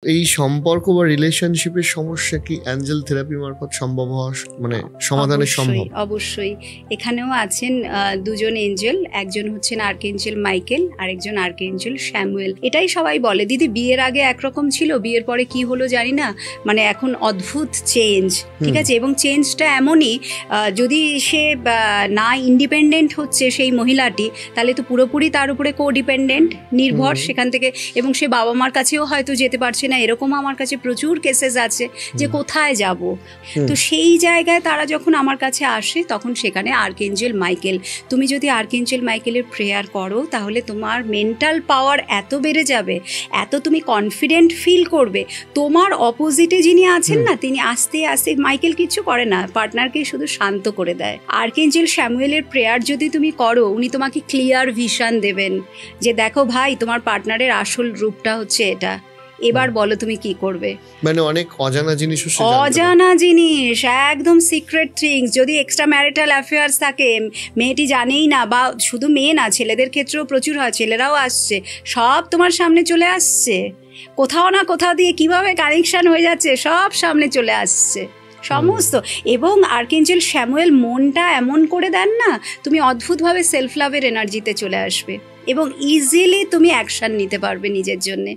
এই সম্পর্ক বা রিলেশনশিপের সমস্যা কি অ্যাঞ্জেল থেরাপি মারফত সম্ভব হওয়া মানে সমাধানের সম্ভব? অবশ্যই। এখানেও আছেন দুজন এঞ্জেল, একজন হচ্ছেন আর্কএঞ্জেল মাইকেল আর একজন আর্কএঞ্জেল স্যামুয়েল। এটাই সবাই বলে দিদি বিয়ের আগে একরকম ছিল, বিয়ের পরে কি হলো জানি না, মানে এখন অদ্ভুত চেঞ্জ, ঠিক আছে। এবং চেঞ্জটা এমনই, যদি সে না ইন্ডিপেন্ডেন্ট হচ্ছে সেই মহিলাটি, তাহলে তো পুরোপুরি তার উপরে কোডিপেন্ডেন্ট, নির্ভর সেখান থেকে। এবং সে বাবা মার কাছেও হয়তো যেতে পারছে না, এরকম আমার কাছে প্রচুর কেসেস আছে যে কোথায় যাব। তো সেই জায়গায় তারা যখন আমার কাছে আসে তখন সেখানে আর্কএঞ্জেল মাইকেল, তুমি যদি আর্কএঞ্জেল মাইকেলের প্রেয়ার করো তাহলে তোমার মেন্টাল পাওয়ার এত বেড়ে যাবে, এত তুমি কনফিডেন্ট ফিল করবে। তোমার অপোজিটে যিনি আছেন না, তিনি আস্তে আস্তে, মাইকেল কিছু করে না, পার্টনারকে শুধু শান্ত করে দেয়। আর্কএঞ্জেল স্যামুয়েলের প্রেয়ার যদি তুমি করো, উনি তোমাকে ক্লিয়ার ভিশন দেবেন যে দেখো ভাই, তোমার পার্টনারের আসল রূপটা হচ্ছে এটা, এবার বলো তুমি কি করবে। মানে অনেক অজানা জিনিস, অজানা জিনিস, একদম সিক্রেট থিংস। যদি এক্সট্রা ম্যারিটাল অ্যাফেয়ার্স থাকে, মেয়েটি জানেই না, বা শুধু মেয়ে না, ছেলেদের ক্ষেত্রেও প্রচুর হয়, ছেলেরাও আসছে, সব তোমার সামনে চলে আসছে, কোথাও না কোথাও দিয়ে কিভাবে কানেকশন হয়ে যাচ্ছে সব সামনে চলে আসছে সমস্ত। এবং আর্কএঞ্জেল স্যামুয়েল মনটা এমন করে দেন না, তুমি অদ্ভুতভাবে সেলফ লাভের এনার্জিতে চলে আসবে এবং ইজিলি তুমি অ্যাকশন নিতে পারবে নিজের জন্যে।